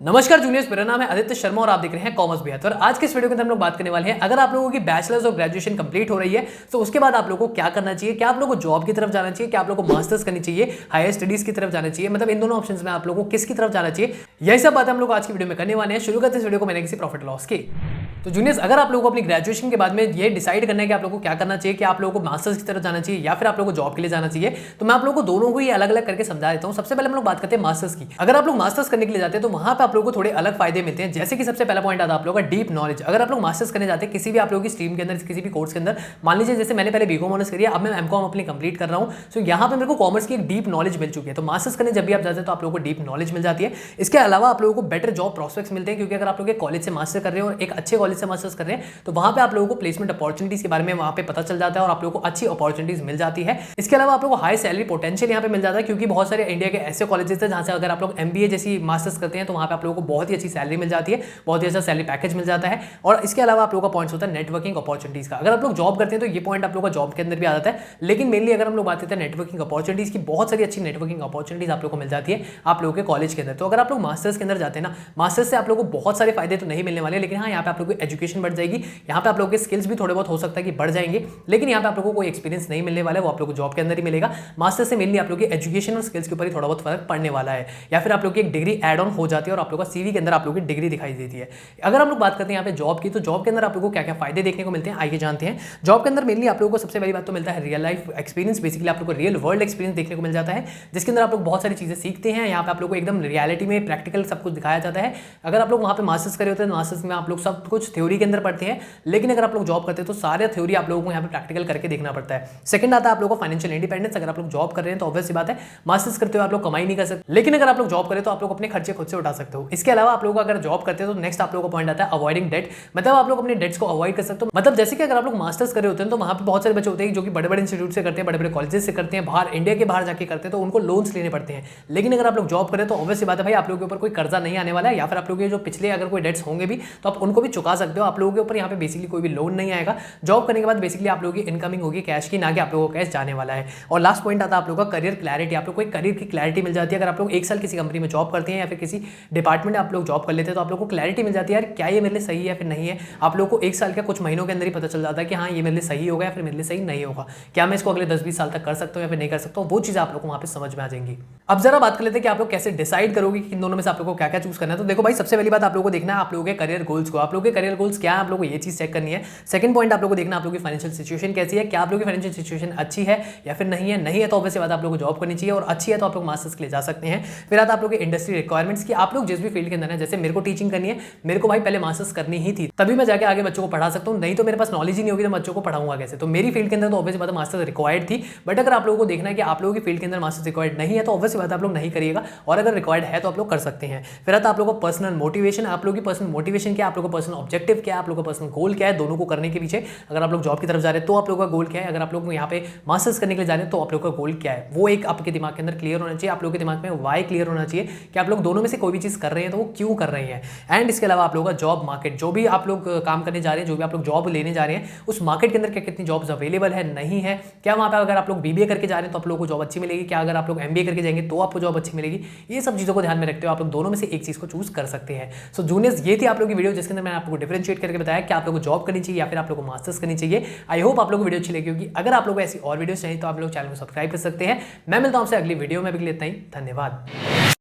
नमस्कार जूनियर्स, मेरा नाम है आदित्य शर्मा और आप देख रहे हैं कॉमर्स बिहार। और आज के इस वीडियो के अंदर हम लोग बात करने वाले हैं, अगर आप लोगों की बैचलर्स और ग्रेजुएशन कंप्लीट हो रही है तो उसके बाद आप लोगों को क्या करना चाहिए, क्या आप लोगों को जॉब की तरफ जाना चाहिए, क्या आप लोगों को मास्टर्स करनी चाहिए, हायर स्टडीज की तरफ जाना चाहिए, मतलब इन दोनों ऑप्शंस में आप लोगों को किसकी तरफ जाना चाहिए, यही सब बात हम लोग आज की वीडियो में करने वाले हैं। शुरू करते हैं इस वीडियो को मैंने किसी प्रॉफिट लॉस की। तो जूनियर्स, अगर आप लोगों को अपनी ग्रेजुएशन के बाद में ये डिसाइड करना है कि आप लोगों को क्या करना चाहिए, कि आप लोगों को मास्टर्स की तरफ जाना चाहिए या फिर आप लोगों को जॉब के लिए जाना चाहिए, तो मैं आप लोगों को दोनों को ही अलग अलग करके समझा देता हूं। सबसे पहले हम लोग बात करते हैं मास्टर्स की। अगर आप लोग मास्टर्स करने के लिए जाते हैं तो वहां पे आप लोगों को थोड़े अलग फायदे मिलते हैं। जैसे कि सबसे पहला पॉइंट आता है आप लोगों का डीप नॉलेज। अगर आप लोग मास्टर्स करने जाते हैं किसी भी आप लोगों की स्ट्रीम के अंदर, किसी भी कोर्स के अंदर, मान लीजिए जैसे मैंने पहले बीकॉम ऑनर्स करी है, अब मैं एमकॉम अपनी कंप्लीट कर रहा हूं, तो यहाँ पे मेरे को कॉमर्स की एक डीप नॉलेज मिल चुकी है। तो मास्टर्स करने जब भी आप जाते हैं तो आप लोगों को डीप नॉलेज मिल जाती है। इसके अलावा आप लोगों को बेटर जॉब प्रोस्पेक्ट्स मिलते हैं, क्योंकि अगर आप लोग कॉलेज से मास्टर कर रहे हो और एक अच्छे कॉलेज से मास्टर्स कर रहे हैं तो वहां पे आप लोगों को प्लेसमेंट अपॉर्चुनिटीज के बारे में वहां पे पता चल जाता है और आप लोगों को अच्छी अपॉर्चुनिटीज मिल जाती है। इसके अलावा आप लोगों को हाई सैलरी पोटेंशियल यहाँ पे मिल जाता है, क्योंकि बहुत सारे इंडिया के ऐसे कॉलेजेस हैं जहां से अगर आप लोग एमबीए जैसी मास्टर्स करते हैं तो वहां पे आप लोगों को बहुत ही अच्छी सैलरी मिल जाती है, बहुत ही अच्छा सैलरी पैकेज मिल जाता है। और इसके अलावा आप लोगों का पॉइंट्स होता है नेटवर्किंग अपॉर्चुनिटीज का। अगर आप लोग जॉब करते हैं तो ये पॉइंट आप लोगों का जॉब के अंदर भी आ जाता है, लेकिन मेनली अगर हम लोग बात करते हैं नेटवर्किंग अपॉर्चुनिटीज की, बहुत सारी अच्छी नेटवर्किंग अपॉर्चुनिटीज आप लोगों को मिल जाती है आप लोगों के कॉलेज के अंदर। तो अगर आप लोग मास्टर्स के अंदर जाते हैं ना, मास्टर्स से आप लोगों को बहुत सारे फायदे तो नहीं मिलने वाले, लेकिन हाँ यहाँ पे आप लोगों की एजुकेशन बढ़ जाएगी, यहाँ पे आप लोगों के स्किल्स भी थोड़े बहुत हो सकता है कि बढ़ जाएंगे, लेकिन यहाँ पे आप लोगों को कोई एक्सपीरियंस नहीं मिलने वाला है, वो आप लोगों को जॉब के अंदर ही मिलेगा। मास्टर्स से मेनली आप लोगों की एजुकेशन और स्किल्स के ऊपर ही थोड़ा बहुत फर्क पड़ने वाला है, या फिर आप लोग की एक डिग्री एड ऑन हो जाती है और आप लोगों का सीवी के अंदर आप लोगों की डिग्री दिखाई देती है। अगर हम लोग बात करते हैं यहाँ पे जॉब की, तो जॉब के अंदर आप लोगों को क्या क्या फायदे देखने को मिलते हैं आइए जानते हैं। जॉब के अंदर मेनली आप लोगों को सबसे बड़ी बात तो मिलता है रियल लाइफ एक्सपीरियंस। बेसिकली आप लोगों को रियल वर्ल्ड एक्सपीरियंस देखने को मिल जाता है, जिसके अंदर आप लोग बहुत सारी चीजें सीखते हैं। यहाँ पे आप लोग को एकदम रियलिटी में प्रैक्टिकल सब कुछ दिखाया जाता है। अगर आप लोग वहाँ पे मास्टर्स करे होते हैं, मास्टर्स में आप लोग सब कुछ थ्योरी के अंदर पढ़ते हैं, लेकिन अगर आप लोग जॉब करते हैं तो सारे थ्योरी आप लोगों को यहाँ पे प्रैक्टिकल करके देखना पड़ता है। सेकंड आता है आप लोगों को फाइनेंशियल इंडिपेंडेंस। अगर आप लोग जॉब कर रहे हैं तो ऑब्वियस सी बात है मास्टर्स करते हो आप लोग कमाई नहीं कर सकते, लेकिन अगर आप लोग जॉब करें तो आप लोग अपने खर्चे खुद से उठा सकते हो। इसके अलावा आप लोग अगर जॉब करते हो तो नेक्स्ट आप लोगों का पॉइंट आता है अवॉइडिंग डेट। मतलब आप लोग अपने डेट्स को अवॉइड कर सकते हो। मतलब जैसे कि अगर आप लोग मास्टर्स कर रहे होते हैं तो वहां पे बहुत सारे बच्चे होते हैं जो कि बड़े बड़े इंस्टीट्यूट से करते हैं, बड़े बड़े कॉलेजेस से करते हैं, बाहर इंडिया के बाहर जाके करते हैं, तो उनको लोन्स लेने पड़ते हैं। लेकिन अगर आप लोग जॉब करें तो ऑब्वियस बात है भाई आप लोगों के ऊपर कोई कर्जा नहीं आने वाला है, या फिर आप लोगों के जो पिछले अगर कोई डेट्स होंगे भी तो आप उनको भी चुका सकते हो। आप लोगों के ऊपर यहाँ पे बेसिकली कोई भी लोन नहीं आएगा। जॉब करने के बाद बेसिकली आप लोगों की इनकमिंग होगी कैश की, ना कि आप लोगों को कैश जाने वाला है। और लास्ट पॉइंट आता है आप लोगों का करियर क्लैरिटी। आप लोग को एक करियर की क्लैरिटी मिल जाती है। अगर आप लोग एक साल किसी कंपनी में जॉब करते हैं या फिर किसी डिपार्टमेंट में आप लोग जॉब कर लेते हैं तो आप लोग को क्लैरिटी मिल जाती है यार क्या ये मेरे लिए सही है या फिर नहीं है। आप लोग को एक साल के कुछ महीनों के अंदर ही पता चल जाता है कि हाँ ये मेरे लिए सही होगा या फिर मेरे लिए सही नहीं होगा, क्या मैं इसको अगले 10-20 साल तक कर सकता हूँ या फिर नहीं कर सकता हूँ। वो चीज़ आप लोग को वहाँ पे समझ में आ जाएंगी। अब जरा बात कर लेते हैं कि आप लोग कैसे डिसाइड करोगे कि इन दोनों में से आप लोग को क्या क्या चूज करना है। तो देखो भाई, सबसे पहली बात आप लोगों को देखना है आप लोगों के करियर गोल्स को। आप लोगों के करियर गोल्स क्या है, आप लोगों को ये चीज चेक करनी है। सेकंड पॉइंट आप लोगों को देखना आप लोगों की फाइनेंशियल सिचुएशन कैसी है, क्या आप लोगों की फाइनेंशियल सिचुएशन अच्छी है या फिर नहीं है। नहीं है तो ऑब्वियस बात आप लोगों को जॉब करनी चाहिए, और अच्छी है तो आप लोग मास्टर्स के लिए जा सकते हैं। फिर आता आप लोगों के इंडस्ट्री रिक्वायरमेंट्स की। आप लोग जिस भी फील्ड के अंदर है, जैसे मेरे को टीचिंग करनी है, मेरे को भाई पहले मास्टर्स करनी ही थी, तभी मैं जाके आगे बच्चों को पढ़ा सकता हूँ, नहीं तो मेरे पास नॉलेज ही नहीं होगी तो बच्चों को पढ़ाऊंगा कैसे। तो मेरी फील्ड के अंदर तो ऑब्वियस बात मास्टर्स रिक्वायर्ड थी। बट अगर आप लोगों को देखना है कि आप लोगों की फील्ड के अंदर मास्टर्स रिक्वायर्ड नहीं है तो ऑब्वियस बात आप लोग नहीं करिएगा, और अगर रिक्वायर्ड है तो आप लोग कर सकते हैं। फिर आता आप लोगों को पर्सनल मोटिवेशन। आप लोगों की पर्सनल मोटिवेशन क्या है, आप लोगों का पर्सनल ऑब्जेक्टिव क्या है, आप लोगों का पर्सनल गोल क्या है, दोनों को करने के पीछे। अगर आप लोग जॉब की तरफ जा रहे हैं तो आप लोगों का गोल क्या है, अगर आप लोग यहाँ पे मास्टर्स करने के लिए जा रहे हैं तो आप लोगों का गोल क्या है, वो एक आपके दिमाग के अंदर क्लियर होना चाहिए। आप लोगों के दिमाग में वाई क्लियर होना चाहिए कि आप लोग दोनों में से कोई भी चीज़ कर रहे हैं तो वो क्यों कर रहे हैं। एंड इसके अलावा आप लोगों का जॉब मार्केट, जो भी आप लोग काम करने जा रहे हैं, जो भी आप लोग जॉब लेने जा रहे हैं, उस मार्केट के अंदर क्या कितनी जॉब्स अवेलेबल है, नहीं है, क्या वहाँ पे अगर आप लोग बीबीए करके जा रहे हैं तो आप लोगों को जॉब अच्छी मिलेगी, क्या अगर आप लोग एमबीए करके जाएंगे तो आपको जॉब अच्छी मिलेगी। ये सब चीज़ों को ध्यान में रखते हो आप लोग दोनों में से एक चीज़ को चूज कर सकते हैं। सो जूनियर्स, ये थी आप लोगों की वीडियो जिसके अंदर मैंने आपको डिफरेंशिएट करके बताया कि आप लोगों को जॉब करनी चाहिए या फिर आप लोगों को मास्टर्स करनी चाहिए। आई होप आप लोगों को वीडियो अच्छी लगी होगी। अगर आप लोगों को ऐसी और वीडियोस चाहिए तो आप लोग चैनल को सब्सक्राइब कर सकते हैं। मैं मिलता हूं आपसे अगली वीडियो में, अभी के लिए इतना ही, धन्यवाद।